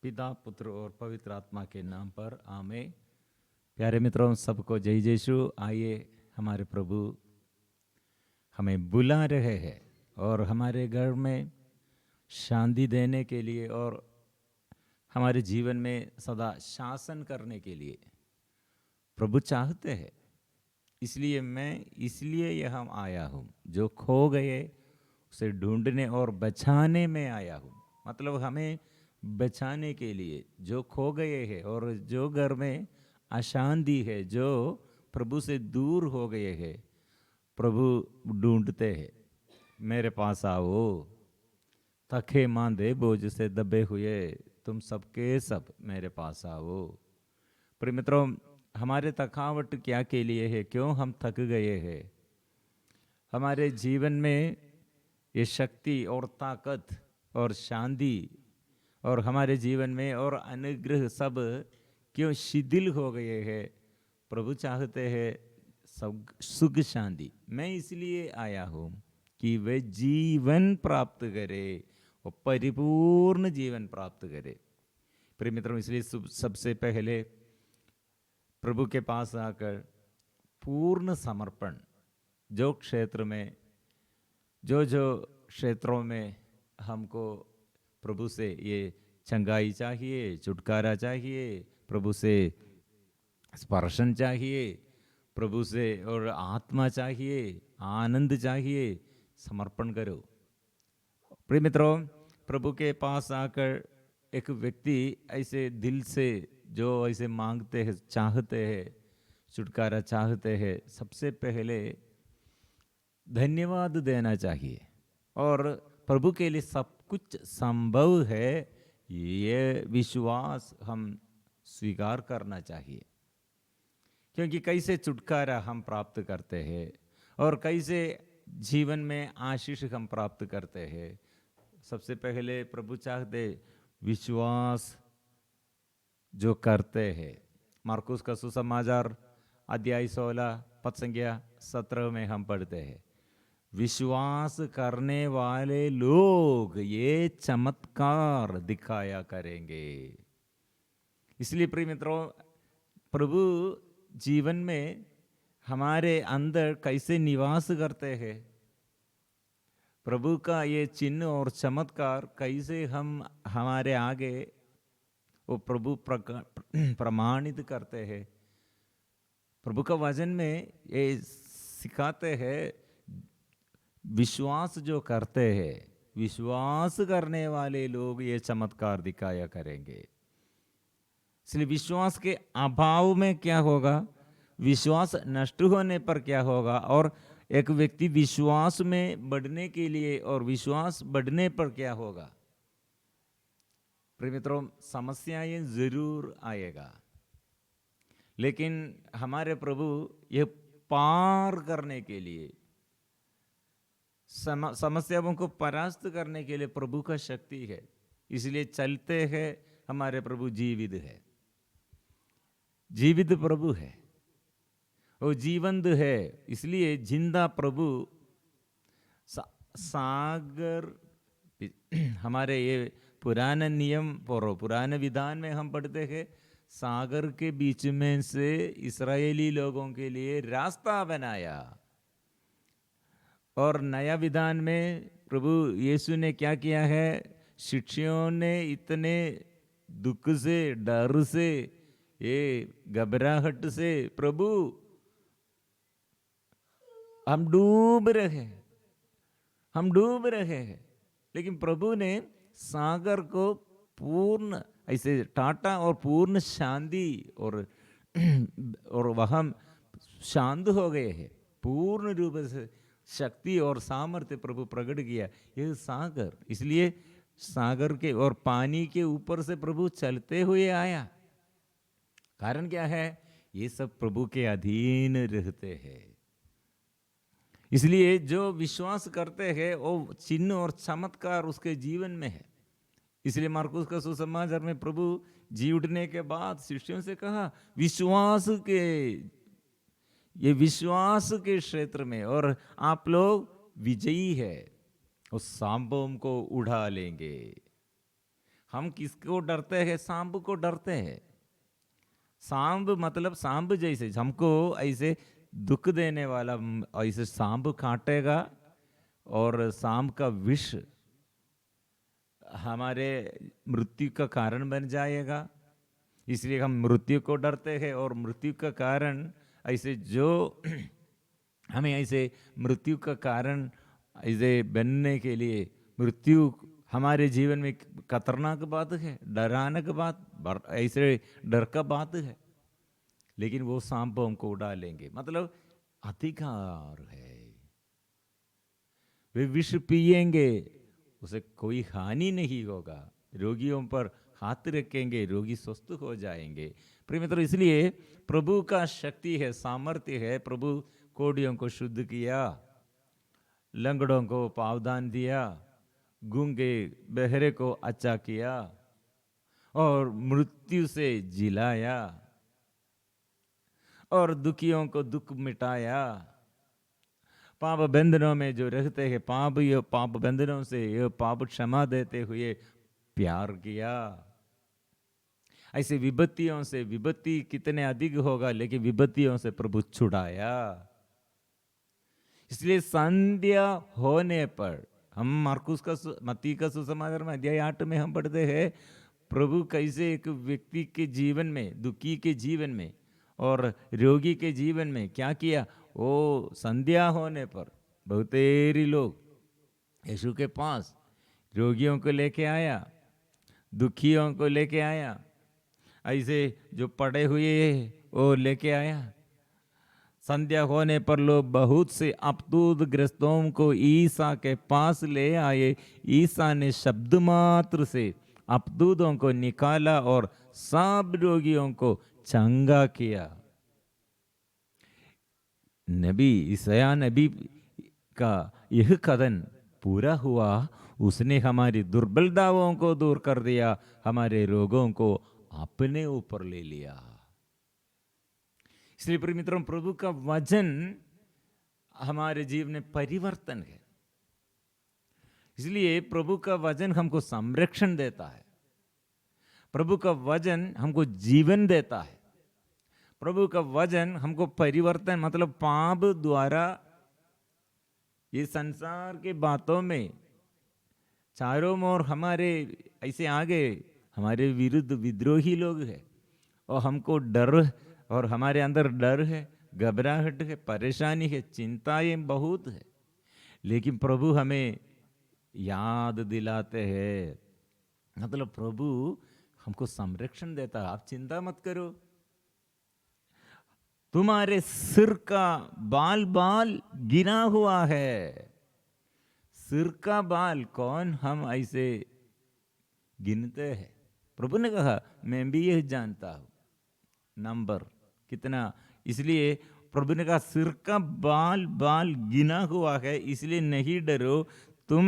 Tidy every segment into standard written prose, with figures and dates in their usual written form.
पिता पुत्र और पवित्र आत्मा के नाम पर आमीन। प्यारे मित्रों, सबको जय यीशु। आइए, हमारे प्रभु हमें बुला रहे हैं और हमारे घर में शांति देने के लिए और हमारे जीवन में सदा शासन करने के लिए प्रभु चाहते हैं। इसलिए यहाँ आया हूँ। जो खो गए उसे ढूंढने और बचाने में आया हूँ। मतलब हमें बचाने के लिए, जो खो गए हैं और जो घर में अशांति है, जो प्रभु से दूर हो गए हैं, प्रभु ढूंढते हैं। मेरे पास आओ, थके मांदे बोझ से दबे हुए, तुम सबके सब मेरे पास आओ। प्रिय मित्रों, हमारे थकावट क्या के लिए है? क्यों हम थक गए हैं? हमारे जीवन में ये शक्ति और ताकत और शांति और हमारे जीवन में और अनुग्रह सब क्यों शिथिल हो गए हैं? प्रभु चाहते हैं सब सुख शांति। मैं इसलिए आया हूँ कि वे जीवन प्राप्त करे और परिपूर्ण जीवन प्राप्त करे। प्रिय मित्रों, इसलिए सबसे पहले प्रभु के पास आकर पूर्ण समर्पण, जो क्षेत्र में जो क्षेत्रों में हमको प्रभु से ये चंगाई चाहिए, छुटकारा चाहिए, प्रभु से स्पर्शन चाहिए, प्रभु से और आत्मा चाहिए, आनंद चाहिए, समर्पण करो। प्रिय मित्रों, प्रभु के पास आकर एक व्यक्ति ऐसे दिल से जो ऐसे मांगते हैं, चाहते हैं, छुटकारा चाहते हैं, सबसे पहले धन्यवाद देना चाहिए और प्रभु के लिए सब कुछ संभव है, ये विश्वास हम स्वीकार करना चाहिए। क्योंकि कैसे छुटकारा हम प्राप्त करते हैं और कैसे जीवन में आशीष हम प्राप्त करते हैं, सबसे पहले प्रभु चाहते विश्वास जो करते हैं। मार्कुस का सुसमाचार अध्याय 16 पद संख्या 17 में हम पढ़ते हैं, विश्वास करने वाले लोग ये चमत्कार दिखाया करेंगे। इसलिए प्रिय मित्रों, प्रभु जीवन में हमारे अंदर कैसे निवास करते हैं, प्रभु का ये चिन्ह और चमत्कार कैसे हम हमारे आगे वो प्रभु प्रमाणित करते हैं। प्रभु का वचन में ये सिखाते हैं, विश्वास जो करते हैं, विश्वास करने वाले लोग ये चमत्कार दिखाया करेंगे। इसलिए विश्वास के अभाव में क्या होगा, विश्वास नष्ट होने पर क्या होगा, और एक व्यक्ति विश्वास में बढ़ने के लिए और विश्वास बढ़ने पर क्या होगा? प्रिय मित्रों, समस्याएं जरूर आएगा, लेकिन हमारे प्रभु ये पार करने के लिए, समस्याओं को परास्त करने के लिए प्रभु का शक्ति है। इसलिए चलते हैं, हमारे प्रभु जीवित है, जीवित प्रभु है, वो जीवंत है। इसलिए जिंदा प्रभु सागर, हमारे ये पुराने नियम और पुराने विधान में हम पढ़ते हैं, सागर के बीच में से इस्राएली लोगों के लिए रास्ता बनाया। और नया विधान में प्रभु यीशु ने क्या किया है, शिष्यों ने इतने दुख से, डर से, ये घबराहट से, प्रभु हम डूब रहे हैं, हम डूब रहे हैं, लेकिन प्रभु ने सागर को पूर्ण ऐसे टाटा और पूर्ण शांति और वह शांत हो गए हैं। पूर्ण रूप से शक्ति और सामर्थ्य प्रभु प्रकट किया यह सागर। इसलिए सागर के और पानी के ऊपर से प्रभु चलते हुए आया। कारण क्या है? ये सब प्रभु के अधीन रहते हैं। इसलिए जो विश्वास करते हैं वो चिन्ह और चमत्कार उसके जीवन में है। इसलिए मार्कुस का सुसमाचार में प्रभु जी उठने के बाद शिष्यों से कहा, विश्वास के क्षेत्र में और आप लोग विजयी है, उस सांपों को उड़ा लेंगे। हम किसको डरते हैं? सांप को डरते हैं। सांप मतलब सांप जैसे हमको ऐसे दुख देने वाला, ऐसे सांप काटेगा और सांप का विष हमारे मृत्यु का कारण बन जाएगा, इसलिए हम मृत्यु को डरते हैं। और मृत्यु का कारण ऐसे जो हमें ऐसे मृत्यु का कारण ऐसे बनने के लिए, मृत्यु हमारे जीवन में खतरनाक बात है, डराने की बात, ऐसे डर का बात है, लेकिन वो सांप हमको उड़ा लेंगे, मतलब अधिकार है। वे विष पिएंगे, उसे कोई हानि नहीं होगा। रोगियों पर हाथ रखेंगे, रोगी स्वस्थ हो जाएंगे। प्रिय मित्रों, इसलिए प्रभु का शक्ति है, सामर्थ्य है। प्रभु कोढ़ियों को शुद्ध किया, लंगड़ों को पावदान दिया, गूंगे बहरे को अच्छा किया और मृत्यु से जिलाया और दुखियों को दुख मिटाया। पाप बंधनों में जो रहते हैं, पाप बंधनों से ये पाप क्षमा देते हुए प्यार किया। ऐसे विपत्तियों से, विपत्ति कितने अधिक होगा, लेकिन विपत्तियों से प्रभु छुड़ाया। इसलिए संध्या होने पर हम मार्कुस का मत्ती का सुसमाचार में अध्याय 8 में हम पढ़ते हैं प्रभु कैसे एक व्यक्ति के जीवन में, दुखी के जीवन में और रोगी के जीवन में क्या किया। वो संध्या होने पर बहुतेरी लोग यीशु के पास रोगियों को लेके आया, दुखियों को लेके आया, ऐसे जो पड़े हुए वो लेके आया। संध्या होने पर लोग बहुत से अपतूद ग्रस्तों को ईसा के पास ले आए। ईसा ने शब्द मात्र से अपतूदों को निकाला और सब रोगियों को चंगा किया। नबी ईसाया नबी का यह कथन पूरा हुआ। उसने हमारी दुर्बलताओं को दूर कर दिया, हमारे रोगों को अपने ऊपर ले लिया। इसलिए प्रिय मित्रों, प्रभु का वचन हमारे जीवन में परिवर्तन है। इसलिए प्रभु का वचन हमको संरक्षण देता है, प्रभु का वचन हमको जीवन देता है, प्रभु का वचन हमको परिवर्तन, मतलब पाप द्वारा ये संसार के बातों में चारों ओर हमारे ऐसे आगे हमारे विरुद्ध विद्रोही लोग हैं और हमको डर, और हमारे अंदर डर है, घबराहट है, परेशानी है, चिंताएं बहुत है, लेकिन प्रभु हमें याद दिलाते हैं, मतलब प्रभु हमको संरक्षण देता है। आप चिंता मत करो, तुम्हारे सिर का बाल बाल गिना हुआ है। सिर का बाल कौन हम ऐसे गिनते हैं? प्रभु ने कहा मैं भी यह जानता हूं, नंबर कितना। इसलिए प्रभु ने कहा सिर का बाल बाल गिना हुआ है, इसलिए नहीं डरो, तुम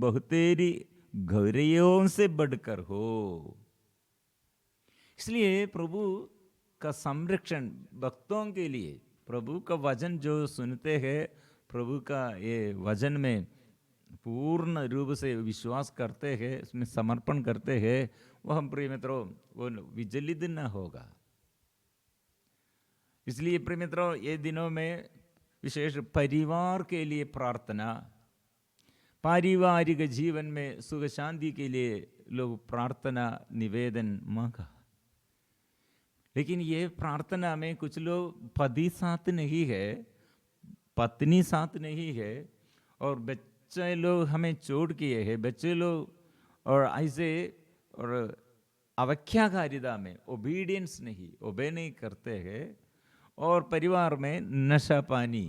बहुतेरी गौरैयों से बढ़कर हो। इसलिए प्रभु का संरक्षण भक्तों के लिए, प्रभु का वचन जो सुनते हैं, प्रभु का ये वचन में पूर्ण रूप से विश्वास करते हैं, इसमें समर्पण करते हैं, वह हम प्रिय मित्रों वो विचलित न होगा। इसलिए प्रिय मित्रों, ये दिनों में विशेष परिवार के लिए प्रार्थना, पारिवारिक जीवन में सुख शांति के लिए लोग प्रार्थना निवेदन मांगा। लेकिन ये प्रार्थना में कुछ लोग पति साथ नहीं है, पत्नी साथ नहीं है, और बच्चे लोग हमें चोट किए हैं, बच्चे लोग, और ऐसे और अवख्याकारिता में ओबीडियंस नहीं, ओबे नहीं करते हैं, और परिवार में नशा पानी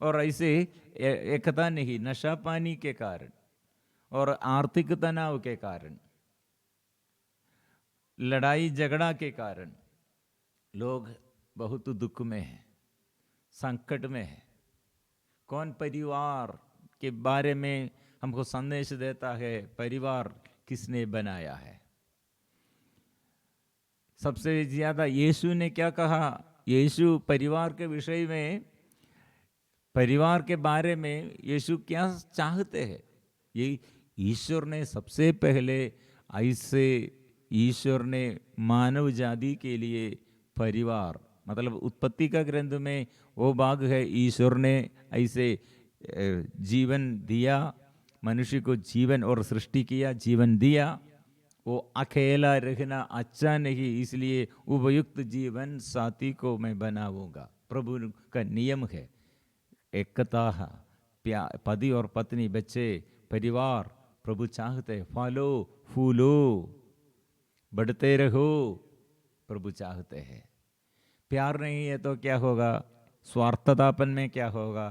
और ऐसे एकता नहीं, नशा पानी के कारण और आर्थिक तनाव के कारण, लड़ाई झगड़ा के कारण लोग बहुत दुख में हैं, संकट में हैं। कौन परिवार के बारे में हमको संदेश देता है? परिवार किसने बनाया है? सबसे ज्यादा यीशु ने क्या कहा? यीशु परिवार के विषय में, परिवार के बारे में यीशु क्या चाहते हैं? ये ईश्वर ने सबसे पहले ऐसे ईश्वर ने मानव जाति के लिए परिवार, मतलब उत्पत्ति का ग्रंथ में वो भाग है, ईश्वर ने ऐसे जीवन दिया, मनुष्य को जीवन और सृष्टि किया, जीवन दिया। वो अकेला रहना अच्छा नहीं, इसलिए उपयुक्त जीवन साथी को मैं बनाऊंगा। प्रभु का नियम है एकता, पति और पत्नी, बच्चे, परिवार। प्रभु चाहते हैं फलो फूलो बढ़ते रहो, प्रभु चाहते हैं। प्यार नहीं है तो क्या होगा? स्वार्थतापन में क्या होगा?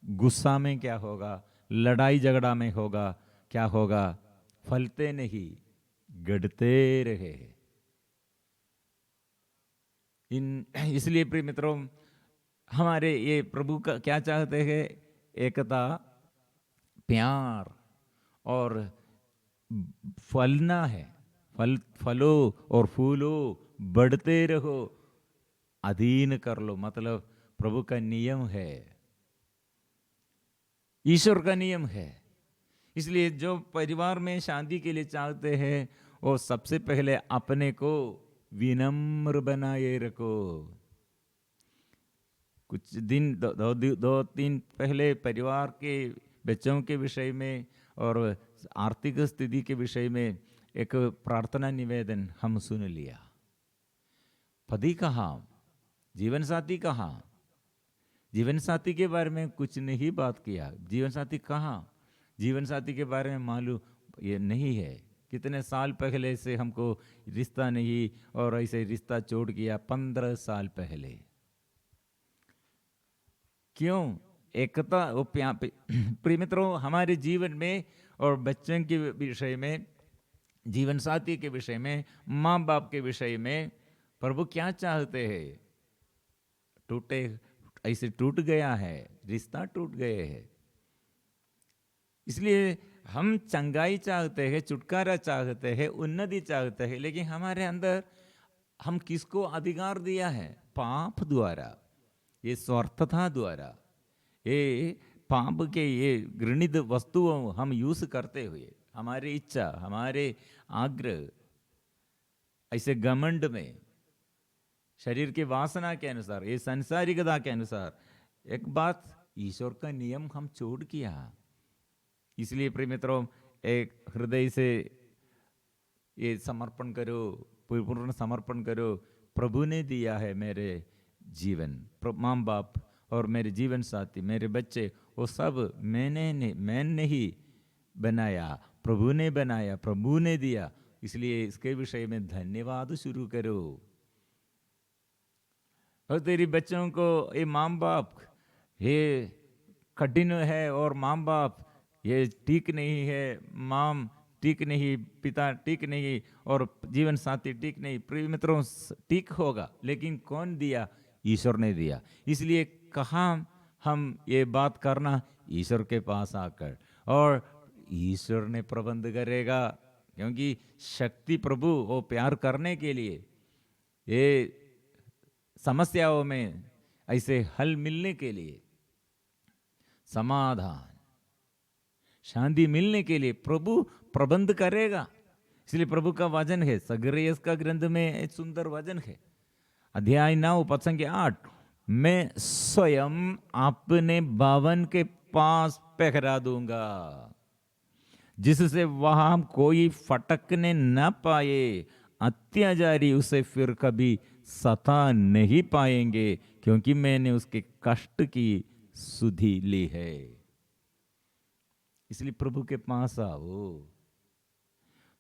गुस्सा में क्या होगा? लड़ाई झगड़ा में होगा, क्या होगा? फलते नहीं, गढ़ते रहे। इसलिए प्रिय मित्रों, हमारे ये प्रभु का क्या चाहते हैं? एकता, प्यार और फलना है। फलो और फूलो बढ़ते रहो, अधीन कर लो, मतलब प्रभु का नियम है, ईश्वर का नियम है। इसलिए जो परिवार में शांति के लिए चाहते हैं वो सबसे पहले अपने को विनम्र बनाए रखो। कुछ दिन दो तीन पहले परिवार के बच्चों के विषय में और आर्थिक स्थिति के विषय में एक प्रार्थना निवेदन हम सुन लिया। पति कहाँ, जीवन साथी कहाँ? जीवन साथी के बारे में कुछ नहीं बात किया। जीवन साथी कहाँ? जीवन साथी के बारे में मालूम ये नहीं है। कितने साल पहले से हमको रिश्ता नहीं, और ऐसे रिश्ता छोड़ किया 15 साल पहले। क्यों? एकता, वो प्रिय मित्रों, हमारे जीवन में और बच्चों के विषय में, जीवन साथी के विषय में, माँ बाप के विषय में प्रभु क्या चाहते हैं? टूटे, ऐसे टूट गया है, रिश्ता टूट गए हैं। इसलिए हम चंगाई चाहते हैं, छुटकारा चाहते हैं, उन्नति चाहते हैं, लेकिन हमारे अंदर हम किसको अधिकार दिया है? पाप द्वारा, ये स्वार्थता द्वारा, ये पाप के ये घृणित वस्तुओं हम यूज करते हुए, हमारी इच्छा, हमारे आग्रह, ऐसे घमंड में, शरीर की वासना के अनुसार, ये संसारिकता के अनुसार, एक बात, ईश्वर का नियम हम छोड़ किया। इसलिए प्रिय मित्रों, एक हृदय से ये समर्पण करो, पूर्ण समर्पण करो। प्रभु ने दिया है मेरे जीवन, माँ बाप और मेरे जीवन साथी, मेरे बच्चे, वो सब मैं नहीं बनाया, प्रभु ने बनाया, प्रभु ने दिया। इसलिए इसके विषय में धन्यवाद शुरू करो। और तेरी बच्चों को ये माँ बाप ये कठिन है, और माँ बाप ये ठीक नहीं है, माम ठीक नहीं, पिता ठीक नहीं, और जीवन साथी ठीक नहीं। प्रिय मित्रों, ठीक होगा, लेकिन कौन दिया? ईश्वर ने दिया। इसलिए कहाँ हम ये बात करना? ईश्वर के पास आकर, और ईश्वर ने प्रबंध करेगा, क्योंकि शक्ति प्रभु वो प्यार करने के लिए, ये समस्याओं में ऐसे हल मिलने के लिए, समाधान, शांति मिलने के लिए प्रभु प्रबंध करेगा। इसलिए प्रभु का वचन है, सगरेस का ग्रंथ में एक सुंदर वचन है, अध्याय 9 पद संख्या 8, मैं स्वयं अपने भवन के पास पहरा दूंगा, जिससे वहां कोई फटकने न पाए, अत्याचारी उसे फिर कभी सता नहीं पाएंगे, क्योंकि मैंने उसके कष्ट की सुधि ली है। इसलिए प्रभु के पास आओ,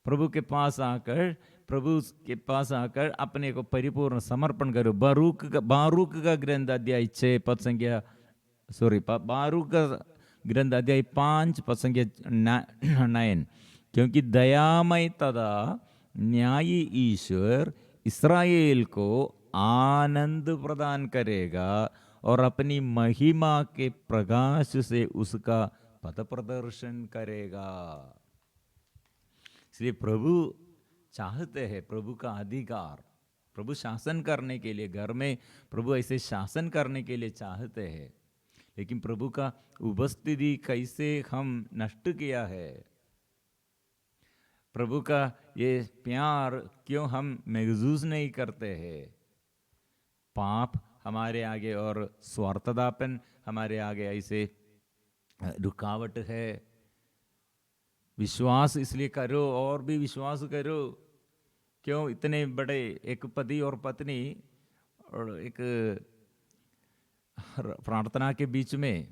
प्रभु के पास आकर, प्रभु के पास आकर अपने को परिपूर्ण समर्पण करो। बारूक का ग्रंथ अध्याय 6 पद संख्या, बारूक का ग्रंथ अध्याय 5 पद संख्या 9, क्योंकि दयामय तथा न्यायी ईश्वर इस्राएल को आनंद प्रदान करेगा, और अपनी महिमा के प्रकाश से उसका पथ प्रदर्शन करेगा। इसलिए प्रभु चाहते हैं, प्रभु का अधिकार, प्रभु शासन करने के लिए, घर में प्रभु ऐसे शासन करने के लिए चाहते हैं, लेकिन प्रभु का उपस्थिति कैसे हम नष्ट किया है। प्रभु का ये प्यार क्यों हम महसूस नहीं करते हैं? पाप हमारे आगे और स्वार्थदापन हमारे आगे ऐसे रुकावट है। विश्वास इसलिए करो और भी विश्वास करो। क्यों इतने बड़े एक पति और पत्नी और एक प्रार्थना के बीच में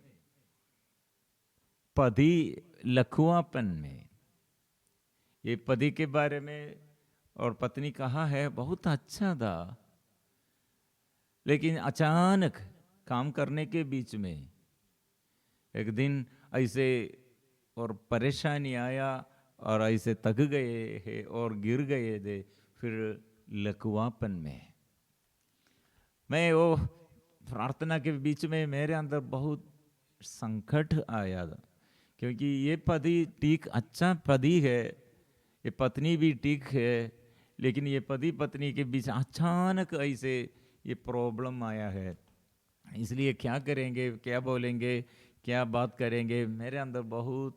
पति लखुआपन में, ये पति के बारे में और पत्नी कहा है बहुत अच्छा था, लेकिन अचानक काम करने के बीच में एक दिन ऐसे और परेशानी आया और ऐसे थक गए हैं और गिर गए थे, फिर लकवापन में। मैं वो प्रार्थना के बीच में मेरे अंदर बहुत संकट आया था, क्योंकि ये पति ठीक अच्छा पति है, ये पत्नी भी ठीक है, लेकिन ये पति पत्नी के बीच अचानक ऐसे ये प्रॉब्लम आया है। इसलिए क्या करेंगे, क्या बोलेंगे, क्या बात करेंगे, मेरे अंदर बहुत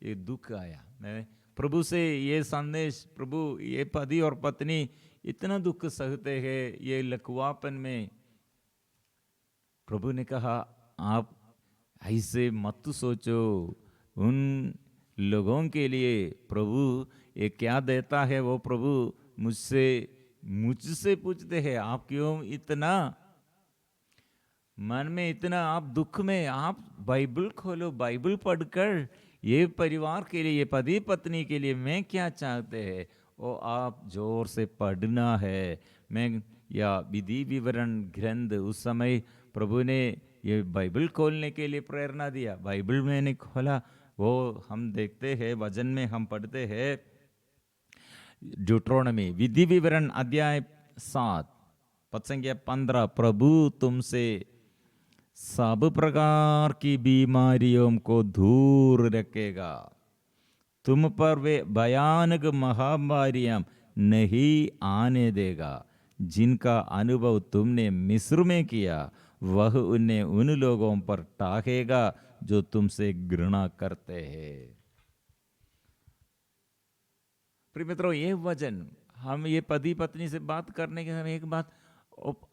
ये दुख आया। मैं प्रभु से ये संदेश, प्रभु ये पति और पत्नी इतना दुख सहते हैं ये लकवापन में। प्रभु ने कहा आप ऐसे मत सोचो, उन लोगों के लिए प्रभु ये क्या देता है वो प्रभु मुझसे पूछते हैं, आप क्यों इतना मन में इतना आप दुख में? आप बाइबल खोलो, बाइबल पढ़कर ये परिवार के लिए, ये पति पत्नी के लिए मैं क्या चाहते हैं वो आप जोर से पढ़ना है। मैं या विधि विवरण ग्रंथ, उस समय प्रभु ने ये बाइबल खोलने के लिए प्रेरणा दिया। बाइबल मैंने खोला, वो हम देखते हैं वचन में हम पढ़ते हैं ड्यूट्रोनॉमी विधि विवरण अध्याय 7 पद संख्या 15, प्रभु तुमसे सब प्रकार की बीमारियों को दूर रखेगा, तुम पर वे भयानक महामारियां नहीं आने देगा जिनका अनुभव तुमने मिस्र में किया, वह उन्हें उन लोगों पर टाकेगा जो तुमसे घृणा करते हैं। प्रिय मित्रों, ये वचन हम ये पति पत्नी से बात करने के समय एक बात,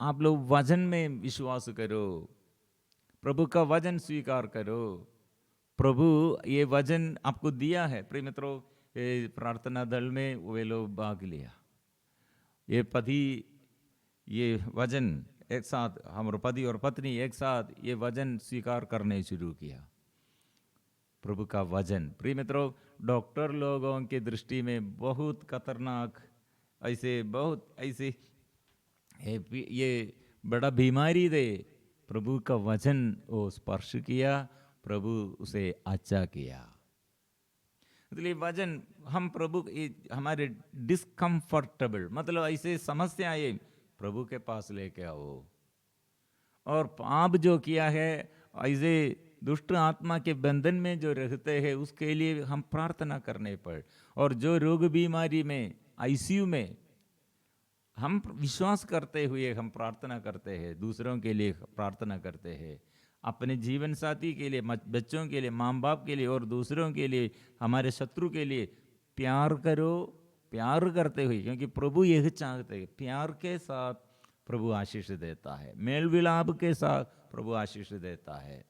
आप लोग वचन में विश्वास करो, प्रभु का वचन स्वीकार करो। प्रभु ये वचन आपको दिया है। प्रिय मित्रों, ये प्रार्थना दल में वे लोग भाग लिया, ये पति ये वचन एक साथ, हमारे पति और पत्नी एक साथ ये वचन स्वीकार करने शुरू किया, प्रभु का वचन। प्रिय मित्रों, डॉक्टर लोगों की दृष्टि में बहुत खतरनाक, ऐसे बहुत ऐसे ये बड़ा बीमारी दे, प्रभु का वचन वो स्पर्श किया, प्रभु उसे अच्छा किया। इसलिए वचन हम प्रभु हमारे डिस्कम्फर्टेबल मतलब ऐसे समस्या आए, प्रभु के पास लेके आओ। और पाप जो किया है, ऐसे दुष्ट आत्मा के बंधन में जो रहते हैं उसके लिए हम प्रार्थना करने पर, और जो रोग बीमारी में आईसीयू में हम विश्वास करते हुए हम प्रार्थना करते हैं, दूसरों के लिए प्रार्थना करते हैं, अपने जीवन साथी के लिए, बच्चों के लिए, माँ बाप के लिए और दूसरों के लिए, हमारे शत्रु के लिए प्यार करो, प्यार करते हुए, क्योंकि प्रभु यही चाहते हैं। प्यार के साथ प्रभु आशीष देता है, मेल विलाप के साथ प्रभु आशीष देता है,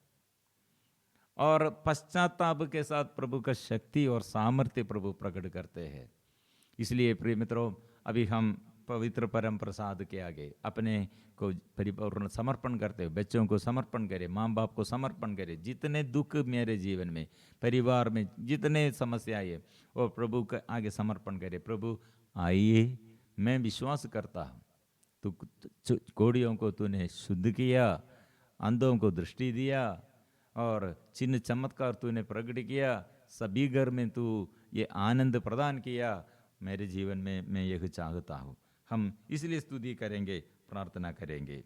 और पश्चाताप के साथ प्रभु का शक्ति और सामर्थ्य प्रभु प्रकट करते हैं। इसलिए प्रिय मित्रों, अभी हम पवित्र परम प्रसाद के आगे अपने को परिपूर्ण समर्पण करते हैं, बच्चों को समर्पण करें, माँ बाप को समर्पण करें। जितने दुख मेरे जीवन में, परिवार में जितने समस्याएं है, वो प्रभु के आगे समर्पण करें। प्रभु आइए, मैं विश्वास करता हूँ तू कोड़ियों को तूने शुद्ध किया, अंधों को दृष्टि दिया, और चिन्ह चमत्कार तूने प्रकट किया, सभी घर में तू ये आनंद प्रदान किया। मेरे जीवन में मैं यह चाहता हूँ। हम इसलिए स्तुति करेंगे, प्रार्थना करेंगे।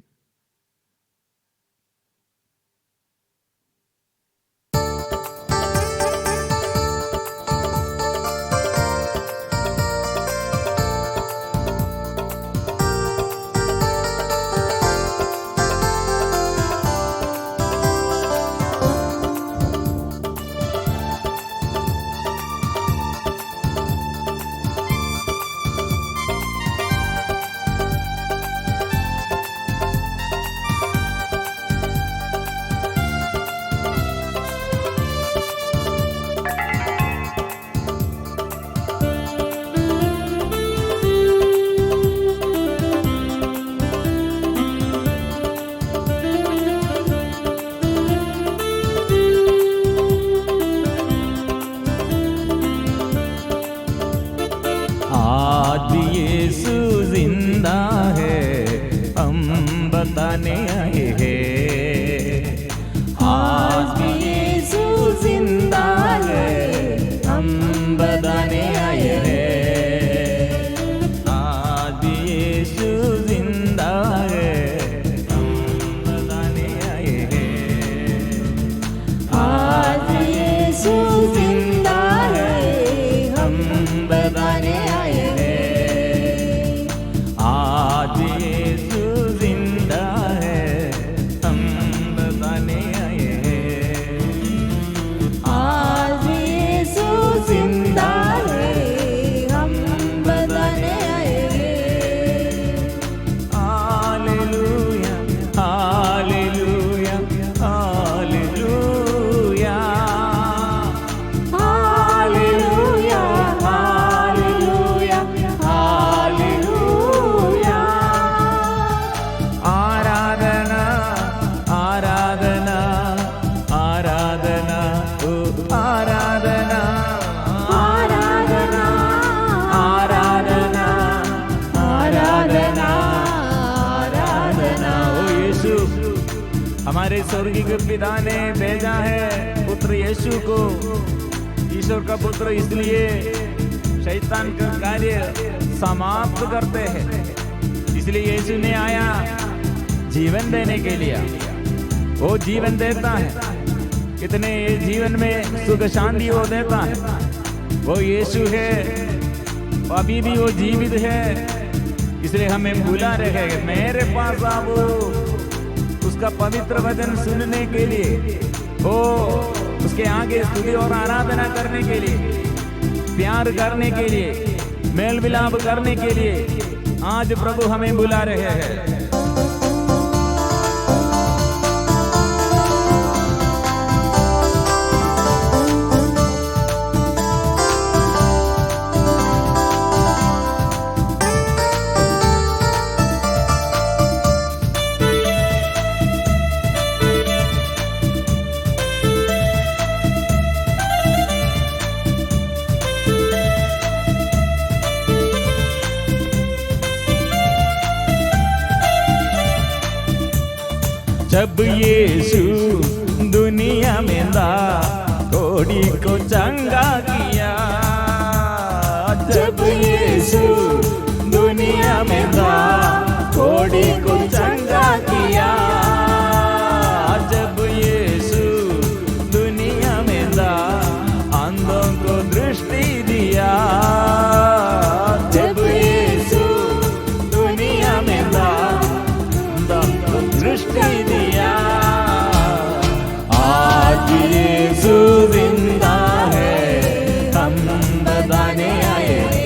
हमारे स्वर्गीय पिता ने भेजा है पुत्र यीशु को, ईश्वर का पुत्र, इसलिए शैतान का कार्य समाप्त करते हैं। इसलिए यीशु ने आया जीवन देने के लिए, वो जीवन देता है। कितने जीवन में सुख शांति वो देता है, वो यीशु है, अभी भी वो जीवित है। इसलिए हमें बुला रहे हैं मेरे पास आओ, उसका पवित्र वचन सुनने के लिए, वो उसके आगे स्तुति और आराधना करने के लिए, प्यार करने के लिए, मेल मिलाप करने के लिए आज प्रभु हमें बुला रहे हैं। जब यीशु दुनिया में था, कोड़ी को चंगा किया। जब यीशु दुनिया में था, कोड़ी को चंगा किया। जब यीशु दुनिया में था, अंधों को दृष्टि दिया। जब यीशु दुनिया में था, अंधों को दृष्टि दिया। आज यीशु जिंदा है, हम बताने आए हैं।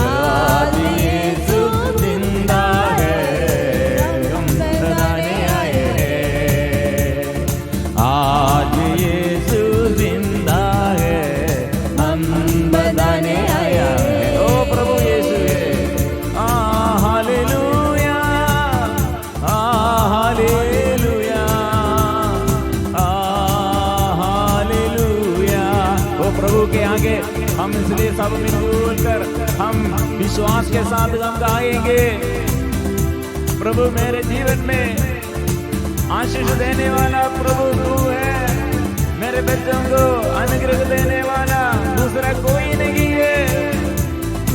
आज यीशु जिंदा है, हम बताने आए हैं। आज यीशु जिंदा है, हम बताने आया है। ओ प्रभु यीशु है। Hallelujah, hallelujah, hallelujah. वो प्रभु के आगे हम इसलिए सब मिलजुल कर हम विश्वास के साथ हम गाएंगे। प्रभु मेरे जीवन में आशीष देने वाला प्रभु तू है, मेरे बच्चों को अनुग्रह देने वाला दूसरा कोई नहीं है।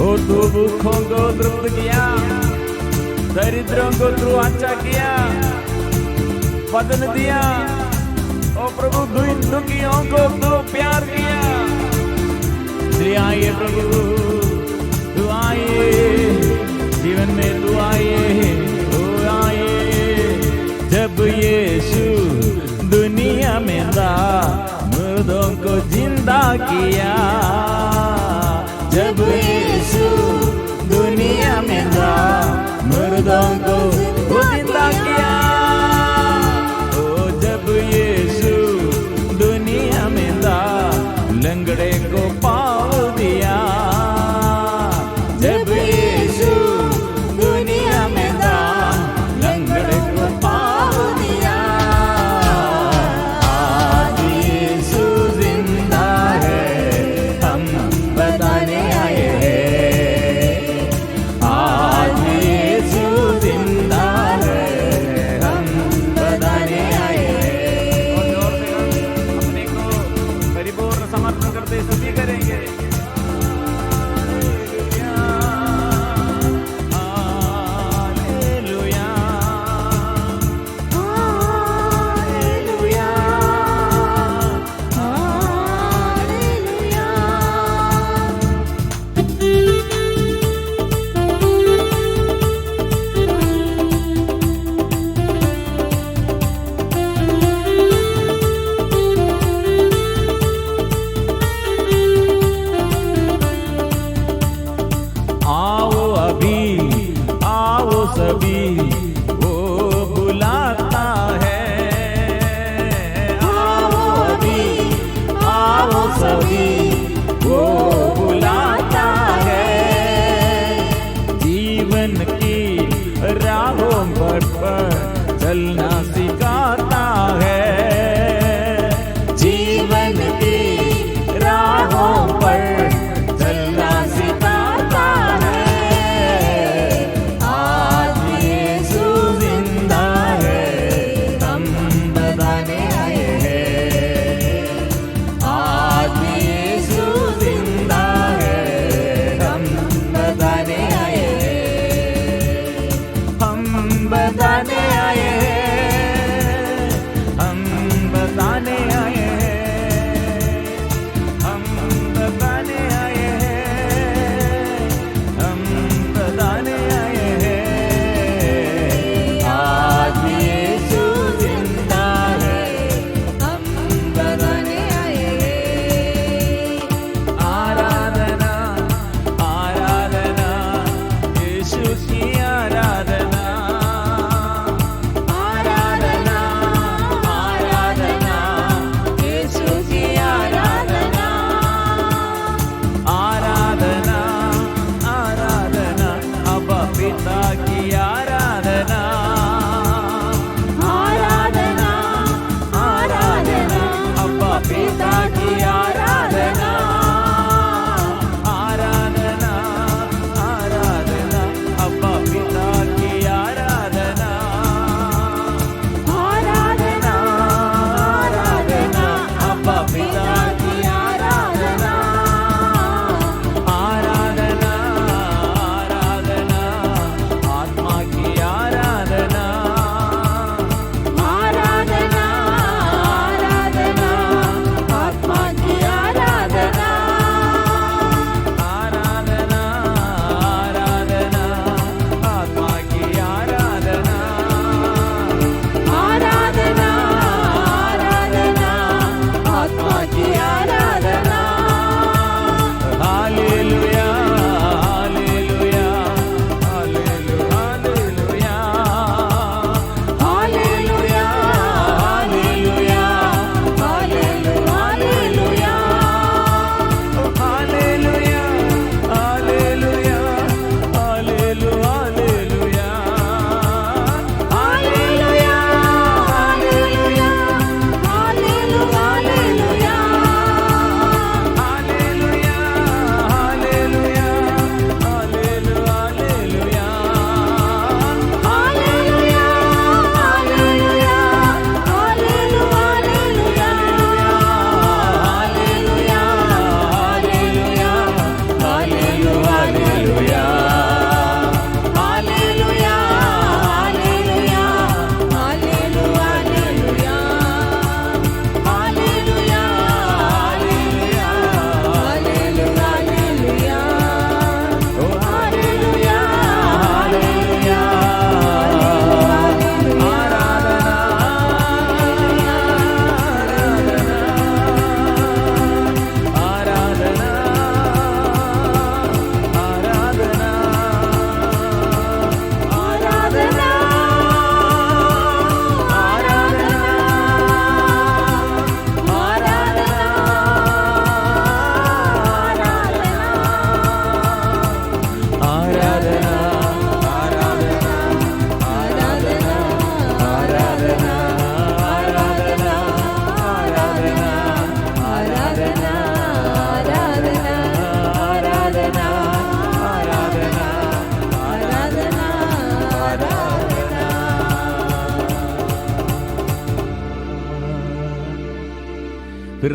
ओ तू भूखों को तृप्त किया, दरिद्रों को तू अच्छा किया, वचन दिया। ओ प्रभु दुखियों को तू प्यार किया। इसलिए आइए प्रभु, तू आइए जीवन में, तू आइए, तू आइए। जब यीशु दुनिया में था, मुर्दों को जिंदा किया। जब यीशु दुनिया में था, मुर्दों को जिंदा किया। ओ जब यीशु दुनिया में था, लंगड़े को पाँव दिया। जब यीशु दुनिया में था, लंगड़े को पाँव दिया। आज यीशु जिंदा है, हम बताने आए हैं। आज यीशु जिंदा है, हम बताने आए हैं। और जोर से हम अपने को परिपूर्ण समर्पण करते स्तुति करेंगे। Hallelujah, hallelujah, hallelujah. आओ अभी, आओ सभी, वो बुलाता है। आओ अभी, आओ सभी, वो बुलाता है। जीवन की राहों पर चलना सिखाता है। जीवन की राहों पर चलना सिखाता है। आज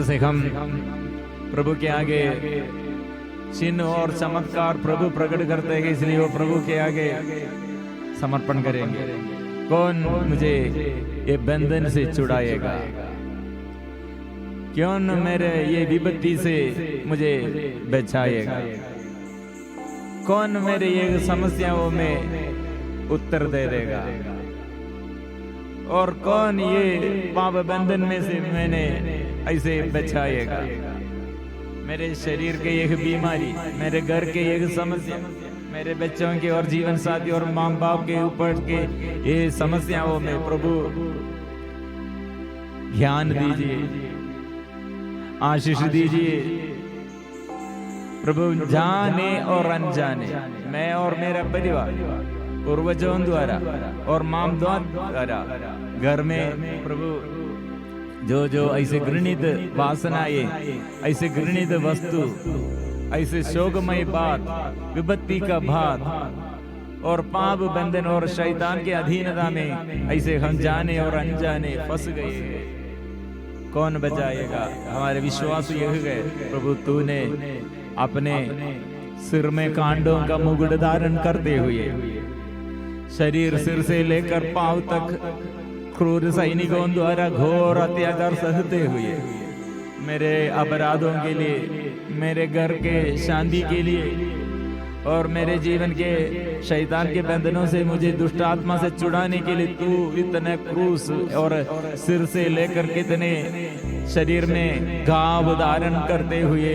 से हम प्रभु के आगे चिन्ह और चमत्कार प्रभु प्रकट करते हैं, इसलिए वो प्रभु के आगे समर्पण करेंगे। कौन मुझे ये बंधन से छुड़ाएगा? कौन मेरे ये विपत्ति से मुझे बचाएगा? कौन मेरे ये समस्याओं में उत्तर दे देगा? और कौन ये पाप बंधन में से मैंने ऐसे बचाएगा? मेरे शरीर के एक बीमारी, मेरे घर के एक समस्या, मेरे बच्चों के और जीवन साथी और माँ बाप के ऊपर के ये समस्याओं में प्रभु ध्यान दीजिए, आशीष दीजिए। प्रभु जाने और अनजाने, मैं और मेरा परिवार पूर्वजों द्वारा और माँ द्वारा घर में प्रभु जो जो ऐसे घृणित वासनाएं, ऐसे घृणित वस्तु, ऐसे शोकमय बात, विपत्ति का भात और पाप बंधन और शैतान के अधीनता में ऐसे हम जाने और अनजाने फंस गए हैं। कौन बचाएगा? हमारे विश्वास यह है प्रभु, तूने अपने सिर में कांडों का मुकुट धारण करते हुए, शरीर सिर से लेकर पांव तक क्रूर सैनिकों द्वारा घोर अत्याचार सहते हुए, मेरे अपराधों के लिए, मेरे घर के शांति के लिए और मेरे जीवन के शैतान के बंधनों से मुझे दुष्ट आत्मा से छुड़ाने के लिए तू इतने क्रूस और सिर से लेकर कितने शरीर में घाव धारण करते हुए,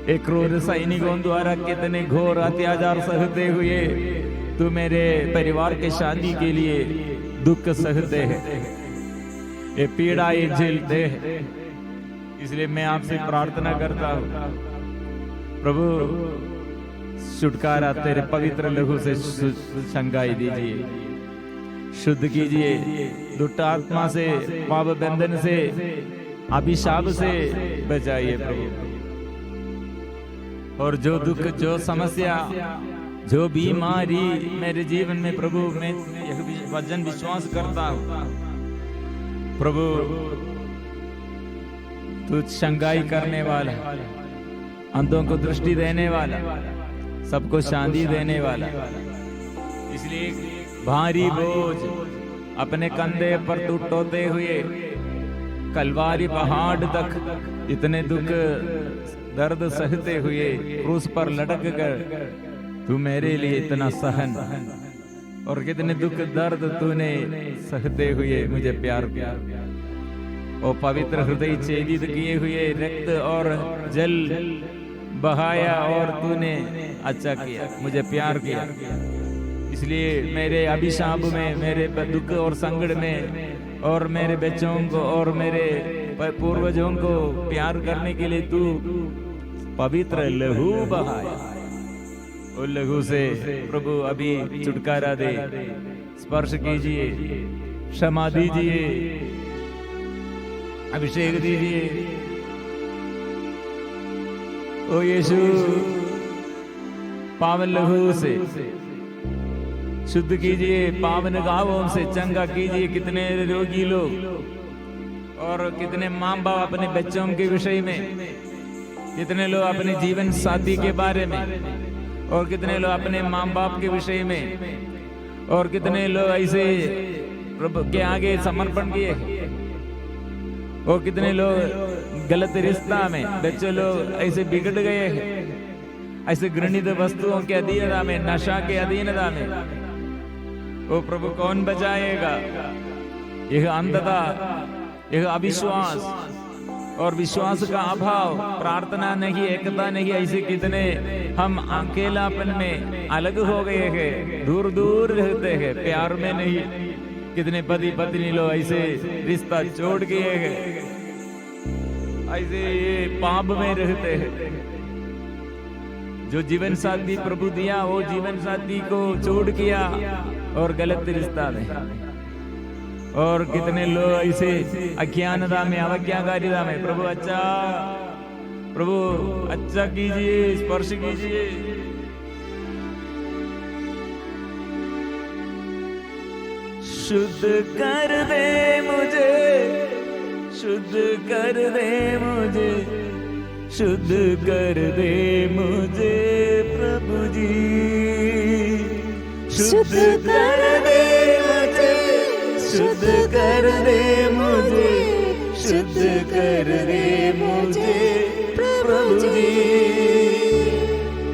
एक क्रूर सैनिकों द्वारा कितने घोर अत्याचार सहते हुए तू मेरे परिवार के शांति के लिए दुख सहते हैं, ये पीड़ा ये झेलते हैं। इसलिए मैं आपसे प्रार्थना करता हूँ प्रभु, छुटकारा तेरे पवित्र लहू से संगाई दीजिए, शुद्ध कीजिए, दुष्ट आत्मा से, पाप बंधन से, अभिशाप से बचाइए प्रभु। और जो दुख, जो समस्या, जो बीमारी मेरे जीवन में प्रभु, मैं यह वचन विश्वास करता हूँ प्रभु, तू संगाई करने वाला, अंधों को दृष्टि देने वाला, सबको शांति देने वाला। इसलिए भारी बोझ अपने कंधे पर तू टोते हुए कलवारी पहाड़ तक इतने दुख दर्द सहते हुए क्रूस पर लटक कर तू मेरे लिए इतना सहन और कितने दुख दर्द तूने सहते हुए मुझे प्यार किया। ओ पवित्र हृदय छेदित किए हुए रक्त और जल बहाया और तूने अच्छा किया, मुझे प्यार किया। इसलिए मेरे अभिशाप में, मेरे दुख और संकट में और मेरे बच्चों को और मेरे पूर्वजों को प्यार करने के लिए तू पवित्र लहू बहाया। उस लहू से प्रभु अभी छुटकारा दे, स्पर्श कीजिए, क्षमा दीजिए, अभिषेक दीजिए। ओ यीशु, पावन लहू से शुद्ध कीजिए, पावन घावों से चंगा कीजिए। कितने रोगी लोग और कितने माँ बाप अपने बच्चों के विषय में, कितने लोग अपने जीवन साथी के बारे में और कितने लोग अपने माँ बाप के विषय में और कितने लोग ऐसे प्रभु के आगे समर्पण किए और कितने लोग गलत रिश्ता में, बच्चे लोग ऐसे बिगड़ गए हैं, ऐसे घृणित वस्तुओं के अधीनता में, नशा के अधीनता में। वो प्रभु कौन बचाएगा? यह अंधता, यह अविश्वास और विश्वास का अभाव, प्रार्थना नहीं, एकता नहीं, ऐसे कितने हम अकेलापन में अलग हो गए हैं, दूर दूर रहते हैं, प्यार में नहीं। कितने पति पत्नी लोग ऐसे रिश्ता छोड़ गए हैं, ऐसे ये पाप में रहते हैं। जो जीवन साथी प्रभु दिया वो जीवन साथी को छोड़ किया और गलत रिश्ता में। और कितने लोग ऐसे अज्ञानता में, अवज्ञाकारिता में। प्रभु अच्छा, प्रभु अच्छा कीजिए, स्पर्श कीजिए। शुद्ध कर दे मुझे, शुद्ध कर दे मुझे, शुद्ध कर दे मुझे प्रभु जी, शुद्ध कर दे मुझे, शुद्ध कर दे मुझे, शुद्ध कर दे मुझे प्रभु जी।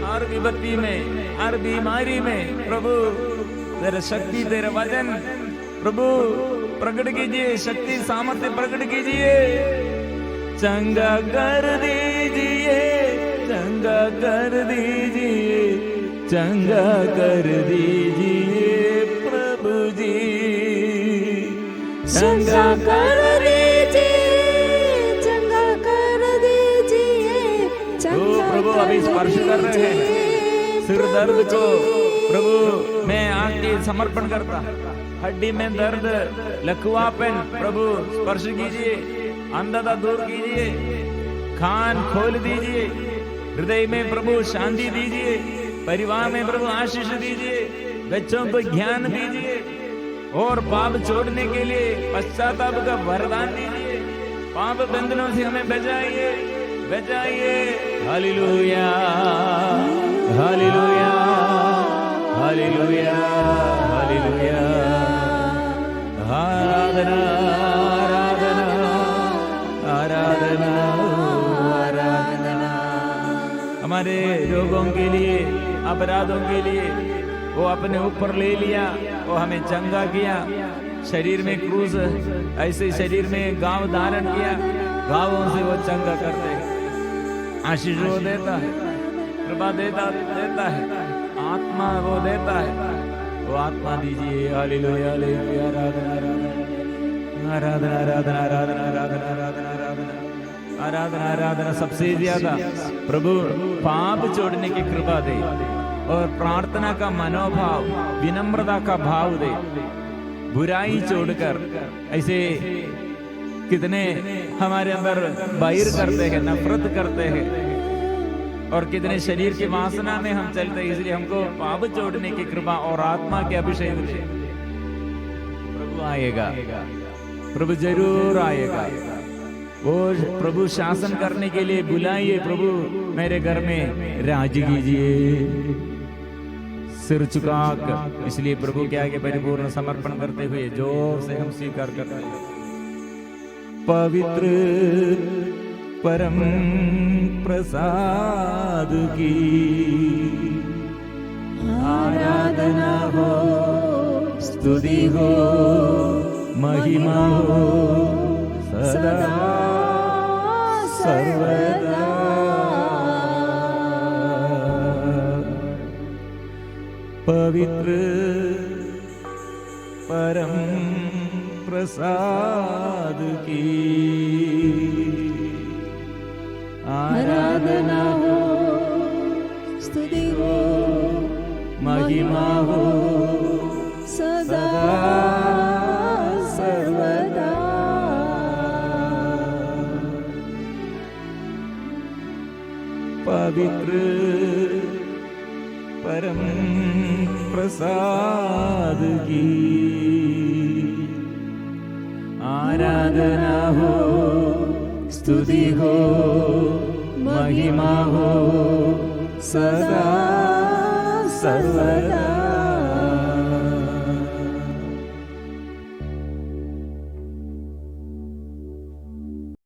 हर विपत्ति में, हर बीमारी में प्रभु तेरा शक्ति, तेरा वचन प्रभु प्रकट कीजिए, शक्ति सामर्थ्य प्रकट कीजिए, चंगा कर दीजिए, चंगा कर दीजिए, चंगा कर दीजिए प्रभु जी, चंगा कर दीजिए, चंगा कर दीजिए। तो प्रभु अभी स्पर्श कर रहे हैं सिर दर्द को, प्रभु मैं आपके समर्पण करता, हड्डी में दर्द, लकवापन प्रभु स्पर्श कीजिए, अंधता दूर कीजिए, कान खोल दीजिए, हृदय में प्रभु शांति दीजिए, परिवार में प्रभु आशीष दीजिए, बच्चों को ज्ञान दीजिए और पाप छोड़ने के लिए पश्चाताप का वरदान दीजिए, पाप बंधनों से हमें बचाइए, बचाइए। Hallelujah, hallelujah, hallelujah, hallelujah. आराधना, आराधना, आराधना, आराधना। हमारे रोगों के लिए, अपराधों के लिए वो अपने ऊपर ले लिया, वो हमें चंगा किया, शरीर में क्रूस, ऐसे शरीर में गांव धारण किया, गांवों से वो चंगा करते हैं, आशीष वो देता है, कृपा देता है, आत्मा वो देता है, वो आत्मा दीजिए। हालेलुया, हालेलुया, आराधना, आराधना, आराधना, आराधना, आराधना, आराधना, आराधना, आराधना, आराधना। सबसे ज्यादा प्रभु पाप छोड़ने की कृपा दे और प्रार्थना का मनोभाव, विनम्रता का भाव दे, बुराई छोड़कर। ऐसे कितने हमारे अंदर बैर करते हैं, नफरत करते हैं, और कितने शरीर की वासना में हम चलते हैं, इसलिए हमको पाप छोड़ने की कृपा और आत्मा के अभिषेक दे। प्रभु आएगा, प्रभु जरूर आएगा, वो प्रभु शासन करने के लिए बुलाइए, प्रभु मेरे घर में राज कीजिए, सिर झुकाकर। इसलिए प्रभु के आगे परिपूर्ण समर्पण करते हुए जोर से हम स्वीकार करते हैं। पवित्र परम प्रसाद की आराधना हो, स्तुति हो, महिमा हो सदा सर्वदा। पवित्र परम प्रसाद की आराधना हो, स्तुति हो, महिमा हो सदा सर्वदा। पवित्र परम प्रसाद की आराधना हो, स्तुति हो, महिमा हो सदा सर्वदा।